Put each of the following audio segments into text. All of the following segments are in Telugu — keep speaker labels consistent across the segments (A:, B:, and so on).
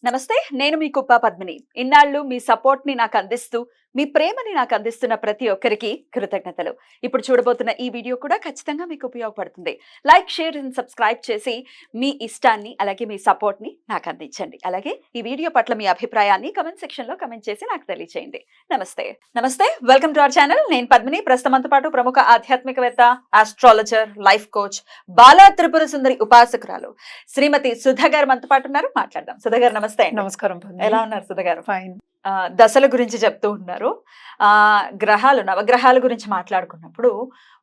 A: నమస్తే, నేను మీ కుప్ప పద్మిని. ఇన్నాళ్ళు మీ సపోర్ట్‌ని నాకందిస్తూ, మీ ప్రేమని నాకందిస్తున్న ప్రతి ఒక్కరికి కృతజ్ఞతలు. ఇప్పుడు చూడబోతున్న ఈ వీడియో కూడా ఖచ్చితంగా మీకు ఉపయోగపడుతుంది. లైక్, షేర్ అండ్ సబ్స్క్రైబ్ చేసి మీ ఇష్టాన్ని, అలాగే మీ సపోర్ట్‌ని నాకందించండి. అలాగే ఈ వీడియో పట్ల మీ అభిప్రాయాన్ని కామెంట్ సెక్షన్‌లో కామెంట్ చేసి నాకు తెలియజేయండి. నమస్తే. నమస్తే. Welcome to our channel. నేను పద్మిని. ప్రస్తుతం మనతో పాటు ప్రముఖ ఆధ్యాత్మికవేత్త, astrologer, life coach, Bala Tripura Sundari ఉపాసకురాలు శ్రీమతి సుధ గారు మనతో పాటు ఉన్నారు. మాట్లాడదాం. సుధ గారు నమస్తే అండి.
B: నమస్కారం.
A: ఎలా ఉన్నారు సుధ గారు?
B: ఫైన్.
A: దశల గురించి చెప్తూ ఉన్నారు. గ్రహాలు, నవగ్రహాల గురించి మాట్లాడుకున్నప్పుడు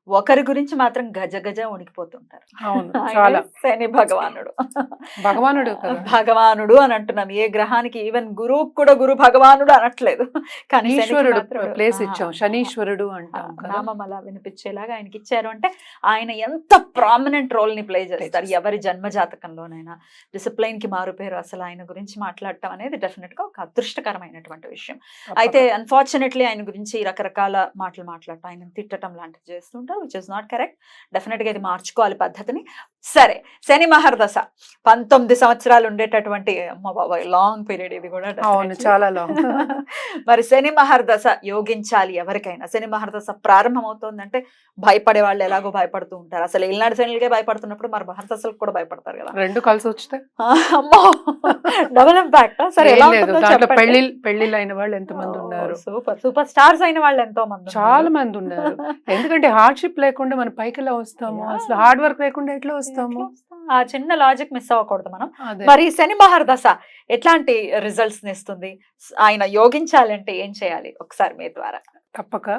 A: ఒకరి గురించి మాత్రం గజ గజ వణికిపోతుంటారు.
B: అవును,
A: ఆయన
B: చాలా.
A: శని భగవానుడు.
B: భగవానుడు కదా.
A: భగవానుడు అని అంటున్నాం. ఏ గ్రహానికి, ఈవెన్ గురువు కూడా గురు భగవానుడు అనట్లేదు. కానీ శనికి
B: ఈశ్వరుడు
A: మాత్రం
B: ప్లేస్ ఇచ్చాం, శనీశ్వరుడు అంటాం కదా.
A: నామం అలా వినిపించేలాగా ఆయనకి ఇచ్చారు అంటే ఆయన ఎంత ప్రామినెంట్ రోల్ ని ప్లే చేస్తారు ఎవరి జన్మ జాతకంలోనైనా. డిసిప్లైన్ కి మారుపేరు. అసలు ఆయన గురించి మాట్లాడటం అనేది డెఫినెట్ గా ఒక అదృష్టకరమైనటువంటి విషయం. అయితే అన్ఫార్చునేట్లీ ఆయన గురించి రకరకాల మాటలు మాట్లాడటం, ఆయన తిట్టడం లాంటివి చేస్తుంటారు, which is not correct. Definite గా ఇది మార్చుకోవాలి పద్ధతిని. సరే, శని మహర్దశ 19 సంవత్సరాలు ఉండేటటువంటి, అమ్మ బాబాయ్, లాంగ్ పీరియడ్ ఇది కూడా.
B: అవును, చాలా లాంగ్.
A: మరి శని మహర్దశ యోగించాలి ఎవరికైనా. శని మహర్దశ ప్రారంభం అవుతోందంటే భయపడే వాళ్ళు ఎలాగో భయపడుతూ ఉంటారు. అసలు ఏలినాడు శనిలకే భయపడుతున్నప్పుడు మరి మహర్దశలకు కూడా భయపడతారు కదా.
B: రెండు కలిసి వస్తే
A: అమ్మో, డబుల్ ఇంపాక్ట్. సరే, ఎలా
B: లేదు.
A: ఉంటుందో
B: దాంట్లో
A: చెప్పండి.
B: పెళ్లిళ్ళు అయిన వాళ్ళు ఎంతమంది ఉన్నారు?
A: సూపర్ స్టార్స్ అయిన వాళ్ళు ఎంతో మంది
B: చాలా మంది ఉన్నారు. ఎందుకంటే హార్డ్షిప్ లేకుండా మనం పైకి ఎలా వస్తాము? అసలు హార్డ్ వర్క్ లేకుండా ఎట్లా వస్తాము?
A: ఆ చిన్న లాజిక్ మిస్ అవ్వకూడదు మనం.
B: అదే.
A: మరి శని మహర్దశ ఎట్లాంటి రిజల్ట్స్ ఇస్తుంది? ఆయన యోగించాలంటే ఏం చేయాలి? ఒకసారి మీ ద్వారా.
B: తప్పక.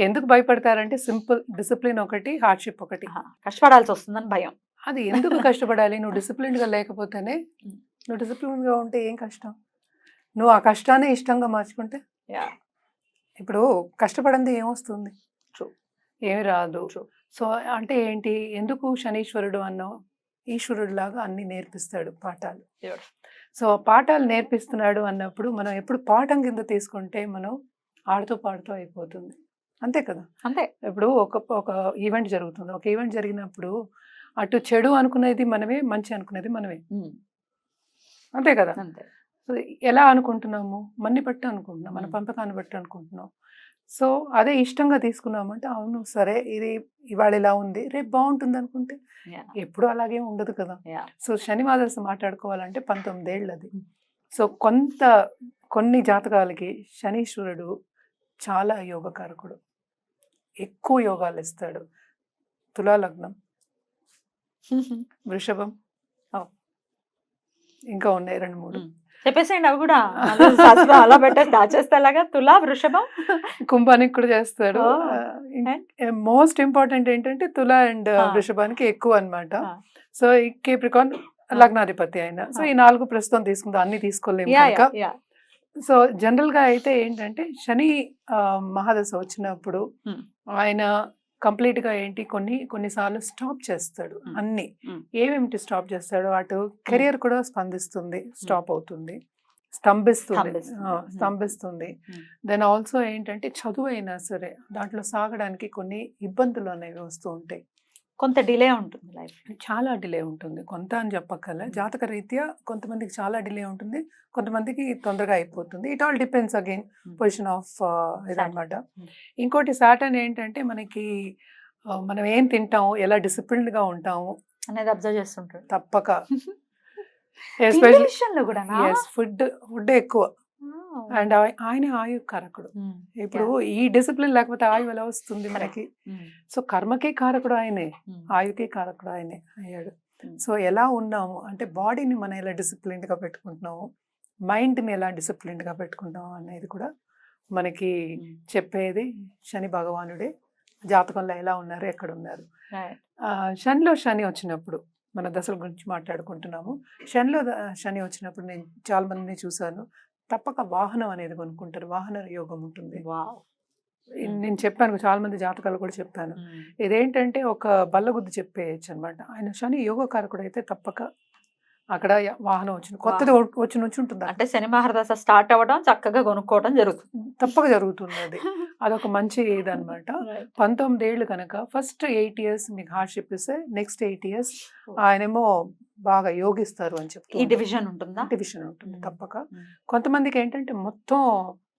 B: ఎందుకు భయపడతారంటే సింపుల్, డిసిప్లిన్ ఒకటి, హార్డ్షిప్ ఒకటి.
A: కష్టపడాల్సి వస్తుందని భయం.
B: అది ఎందుకు కష్టపడాలి? నువ్వు డిసిప్లిన్ గా లేకపోతేనే. నువ్వు డిసిప్లిన్ గా ఉంటే ఏం కష్టం? నువ్వు ఆ కష్టాన్ని ఇష్టంగా మార్చుకుంటే. ఇప్పుడు కష్టపడింది ఏమొస్తుంది? ఏమి రాదు. సో అంటే ఏంటి? ఎందుకు శనీశ్వరుడు అన్నావు? ఈశ్వరుడు లాగా అన్ని నేర్పిస్తాడు పాఠాలు. సో పాఠాలు నేర్పిస్తున్నాడు అన్నప్పుడు మనం ఎప్పుడు పాఠం కింద తీసుకుంటే మనం ఆడుతూ పాడుతూ అయిపోతుంది. అంతే కదా.
A: అంతే.
B: ఇప్పుడు ఒక ఈవెంట్ జరుగుతుంది. ఒక ఈవెంట్ జరిగినప్పుడు అటు చెడు అనుకునేది మనమే, మంచి అనుకునేది మనమే. అంతే కదా.
A: అంతే.
B: ఎలా అనుకుంటున్నాము? మన్ని బట్టి అనుకుంటున్నాం, మన పంపకాన్ని బట్టి అనుకుంటున్నాం. సో అదే ఇష్టంగా తీసుకున్నామంటే అవును సరే, ఇది ఇవాళ ఇలా ఉంది, రేపు బాగుంటుంది అనుకుంటే ఎప్పుడు అలాగే ఉండదు కదా. సో శని మహర్దశ మాట్లాడుకోవాలంటే 19 ఏళ్ళు అది. సో కొన్ని జాతకాలకి శనీశ్వరుడు చాలా యోగకారకుడు, ఎక్కువ యోగాలు ఇస్తాడు. తులా లగ్నం, వృషభం, ఇంకా ఉన్నాయి 2-3.
A: చెప్పేసేయండి అవి కూడా. అలా పెట్టేసి దాచేస్తే అలాగా. తులా, వృషభం,
B: కుంభానికి కూడా చేస్తాడు. మోస్ట్ ఇంపార్టెంట్ ఏంటంటే తులా అండ్ వృషభానికి ఎక్కువ అన్నమాట. సో ఈ కేప్రికాన్ లగ్నాధిపతి ఆయన. సో ఈ 4 ప్రస్తుతం తీసుకుందాం, అన్ని తీసుకోలేము కనుక. సో జనరల్ గా అయితే ఏంటంటే శని మహాదశ వచ్చినప్పుడు ఆయన కంప్లీట్ గా ఏంటి, కొన్నిసార్లు స్టాప్ చేస్తాడు అన్ని. ఏమేమిటి స్టాప్ చేస్తాడు? అటు కెరియర్ కూడా స్పందిస్తుంది, స్టాప్ అవుతుంది, స్తంభిస్తుంది. దెన్ ఆల్సో ఏంటంటే చదువు అయినా సరే దాంట్లో సాగడానికి కొన్ని ఇబ్బందులు అనేవి వస్తూ ఉంటాయి.
A: కొంత డిలే ఉంటుంది లైఫ్. చాలా
B: డిలే ఉంటుంది. కొంత అని చెప్పక్కర్లే, జాతక రీత్యా కొంతమందికి చాలా డిలే ఉంటుంది, కొంతమందికి తొందరగా అయిపోతుంది. It all depends again position of ఇదన్నమాట. ఇంకోటి సాటర్న్ ఏంటంటే మనకి మనం ఏం తింటాము, ఎలా డిసిప్లిన్డ్ గా ఉంటాము
A: అనేది అబ్జర్వ్ చేస్తుంటాడు
B: తప్పక. ఫుడ్ ఎక్కువ. అండ్ ఆయన ఆయు కారకుడు. ఇప్పుడు ఈ డిసిప్లిన్ లేకపోతే ఆయు ఎలా వస్తుంది మనకి? సో కర్మకి కారకుడు ఆయనే, ఆయుకి కారకుడు ఆయనే అయ్యాడు. సో ఎలా ఉన్నాము అంటే బాడీని మనం ఎలా డిసిప్లిన్డ్ గా పెట్టుకుంటున్నాము, మైండ్ని ఎలా డిసిప్లిన్డ్ గా పెట్టుకుంటాము అనేది కూడా మనకి చెప్పేది శని భగవానుడే. జాతకంలో ఎలా ఉన్నారు, ఎక్కడ ఉన్నారు. శనిలో శని వచ్చినప్పుడు మన దశల గురించి మాట్లాడుకుంటున్నాము. శనిలో శని వచ్చినప్పుడు నేను చాలా మందిని చూసాను, తప్పక వాహనం అనేది కొనుక్కుంటారు. వాహన యోగం ఉంటుంది. నేను చెప్పాను, చాలా మంది జాతకాలు కూడా చెప్పాను. ఇదేంటంటే ఒక బల్లగుద్దు చెప్పేయచ్చు అనమాట. ఆయన శని యోగకారకుడు అయితే తప్పక అక్కడ వాహనం వచ్చింది, కొత్తది వచ్చి నుంచి ఉంటుంది.
A: అంటే శని మహర్దశ స్టార్ట్ అవ్వడం, చక్కగా కొనుక్కోవడం జరుగుతుంది,
B: తప్పక జరుగుతుంది. అదొక మంచి ఇదనమాట. 19 ఏళ్ళు కనుక ఫస్ట్ 8 years మీకు హార్డ్షిప్ ఇస్తే నెక్స్ట్ 8 years ఆయనేమో బాగా యోగిస్తారు అని చెప్తూ
A: ఈ డివిజన్ ఉంటుందా?
B: డివిజన్ ఉంటుంది
A: మ్మ్.
B: తప్పక.
A: మ్మ్.
B: కొంతమందికి ఏంటంటే మొత్తం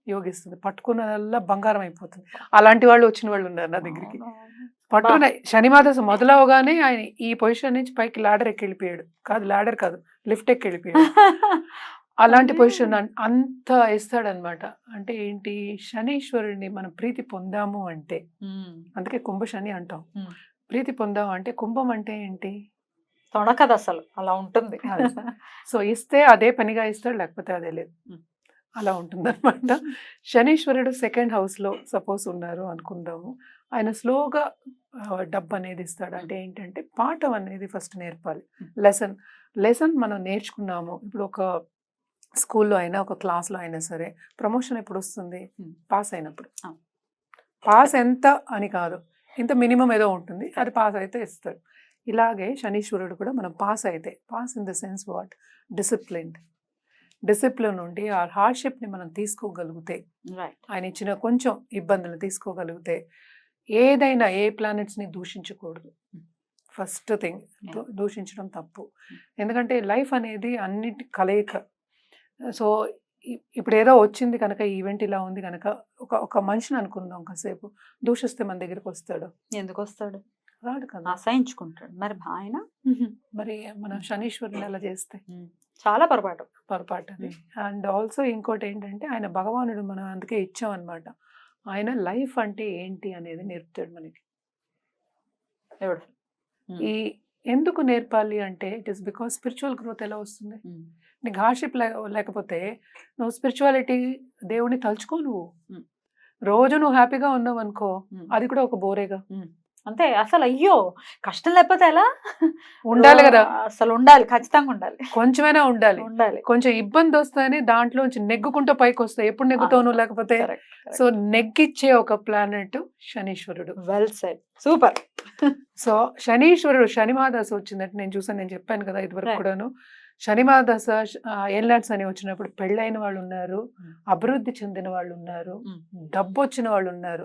B: యోగిస్తుంది, పట్టుకున్నదల్లా బంగారం అయిపోతుంది. అలాంటి వాళ్ళు వచ్చిన వాళ్ళు ఉన్నారు నా దగ్గరికి.
A: అవునవును.
B: పట్టుకున్న శనిమాదశ మొదలవగానే ఆయన ఈ పొజిషన్ నుంచి పైకి లాడర్ ఎక్కి వెళ్ళిపోయాడు. కాదు లాడర్ కాదు, లిఫ్ట్ ఎక్కి వెళ్ళిపోయాడు. అలాంటి
A: అదే.
B: పొజిషన్ అంత ఇస్తాడనమాట. అంటే ఏంటి, శనీశ్వరుడిని మనం ప్రీతి పొందాము అంటే,
A: మ్మ్.
B: అందుకే కుంభ శని అంటాం.
A: మ్మ్.
B: ప్రీతి పొందాము అంటే కుంభం అంటే ఏంటి,
A: తొణకదు అసలు, అలా ఉంటుంది.
B: అది. సో ఇస్తే అదే పనిగా ఇస్తాడు, లేకపోతే అదే లేదు.
A: మ్మ్.
B: అలా ఉంటుందన్నమాట. శనీశ్వరుడు సెకండ్ హౌస్ లో సపోజ్ ఉన్నారు అనుకుందాము. ఆయన స్లోగా డబ్బు అనేది ఇస్తాడు. అంటే ఏంటంటే పాఠం అనేది ఫస్ట్ నేర్పాలి. లెసన్ లెసన్ మనం నేర్చుకున్నాము. ఇప్పుడు ఒక స్కూల్లో అయినా ఒక క్లాస్లో అయినా సరే, ప్రమోషన్ ఎప్పుడు వస్తుంది, పాస్ అయినప్పుడు.
A: అవును.
B: పాస్ ఎంత అని కాదు, ఇంత మినిమం ఏదో ఉంటుంది, అది పాస్ అయితే ఇస్తాడు. ఇలాగే శనీశ్వరుడు కూడా మనం పాస్ అయితే, pass in the sense what, discipline ఉండి ఆ హార్డ్షిప్ని మనం తీసుకోగలిగితే,
A: Right.
B: ఆయన ఇచ్చిన కొంచెం ఇబ్బందులు తీసుకోగలిగితే, ఏదైనా ఏ ప్లానెట్స్ని దూషించకూడదు. ఫస్ట్ థింగ్, దూషించడం తప్పు. ఎందుకంటే లైఫ్ అనేది అన్నిటి కలయిక. సో ఇప్పుడు ఏదో వచ్చింది కనుక, ఈవెంట్ ఇలా ఉంది కనుక, ఒక మనిషిని అనుకుందాం కాసేపు, దూషిస్తే మన దగ్గరికి వస్తాడు?
A: ఎందుకు వస్తాడు?
B: రాడు కదా.
A: అసహించుకుంటాడు. మరి ఆయన
B: మరి మనం శనీశ్వరుని అలా చేస్తే
A: చాలా పొరపాటు.
B: పొరపాటు అది. అండ్ ఆల్సో ఇంకోటి ఏంటంటే, ఆయన భగవానుడు, మనం అందుకే ఇచ్చామన్నమాట. ఆయన లైఫ్ అంటే ఏంటి అనేది నేర్పుతాడు మనకి.
A: ఎవడు?
B: ఈ ఎందుకు నేర్పాలి అంటే, it is because spiritual growth ఎలా వస్తుంది. నీకు హార్డ్షిప్ లేకపోతే నువ్వు స్పిరిచువాలిటీ, దేవుడిని తలుచుకో. నువ్వు రోజు నువ్వు హ్యాపీగా ఉన్నావు అనుకో, అది కూడా ఒక బోరేగా.
A: అంతే. అసలు అయ్యో, కష్టం లేకపోతే ఎలా
B: ఉండాలి కదా,
A: అసలు ఉండాలి, ఖచ్చితంగా ఉండాలి,
B: కొంచెమైనా ఉండాలి.
A: ఉండాలి.
B: కొంచెం ఇబ్బంది వస్తాయని దాంట్లోంచి నెగ్గుకుంటూ పైకి వస్తాయి. ఎప్పుడు నెగ్గుతావు నువ్వు లేకపోతే. సో నెగ్గిచ్చే ఒక ప్లానెట్ శనీశ్వరుడు.
A: Well said, super.
B: సో శనీశ్వరుడు, శని మహాదశ వచ్చిందంటే నేను చూసాను, నేను చెప్పాను కదా ఇదివరకు
A: Right.
B: కూడాను. శని మహాదశ ఏళ్ళాడ్స్ అని వచ్చినప్పుడు పెళ్ళైన వాళ్ళు ఉన్నారు, అభివృద్ధి చెందిన వాళ్ళు ఉన్నారు, డబ్బు వచ్చిన వాళ్ళు ఉన్నారు,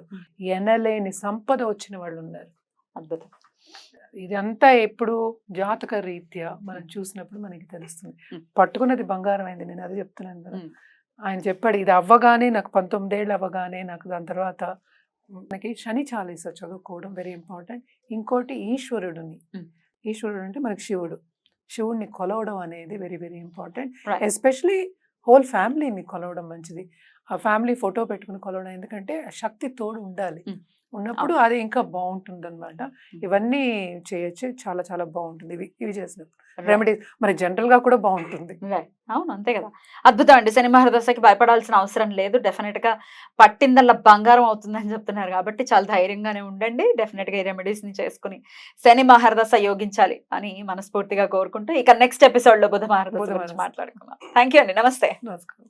B: ఎనలేని సంపద వచ్చిన వాళ్ళు ఉన్నారు.
A: అద్భుతం.
B: ఇదంతా ఎప్పుడు జాతక రీత్యా మనం చూసినప్పుడు మనకి తెలుస్తుంది. పట్టుకున్నది బంగారం అయింది, నేను అదే చెప్తున్నాను కదా. ఆయన చెప్పాడు, ఇది అవ్వగానే నాకు 19 ఏళ్ళు అవ్వగానే నాకు, దాని తర్వాత మనకి శని చాలీస చదువుకోవడం వెరీ ఇంపార్టెంట్. ఇంకోటి ఈశ్వరుడిని, ఈశ్వరుడు అంటే మనకి శివుడిని కొలవడం అనేది very very important.
A: Right.
B: Especially whole ఫ్యామిలీని కొలవడం మంచిది. ఆ ఫ్యామిలీ ఫోటో పెట్టుకుని కొలవడం, ఎందుకంటే శక్తి తోడు ఉండాలి. ఉన్నప్పుడు అది ఇంకా బాగుంటుంది అనమాట. ఇవన్నీ చేయొచ్చు, చాలా చాలా బాగుంటుంది ఇవి చేసినప్పుడు. రెమెడీస్ మరి జనరల్ గా కూడా బాగుంటుంది.
A: అవును, అంతే కదా. అద్భుతం అండి. శని మహాదశకి భయపడాల్సిన అవసరం లేదు. డెఫినెట్ గా పట్టిందల్లా బంగారం అవుతుందని చెప్తున్నారు కాబట్టి చాలా ధైర్యంగానే ఉండండి. డెఫినెట్ గా ఈ రెమెడీస్ ని చేసుకుని శని మహాదశ యోగించాలి అని మనస్ఫూర్తిగా కోరుకుంటూ, ఇక నెక్స్ట్ ఎపిసోడ్ లో బుధ మహాదశ గురించి మాట్లాడుకుందాం. థ్యాంక్ యూ అండి. నమస్తే.
B: నమస్కారం.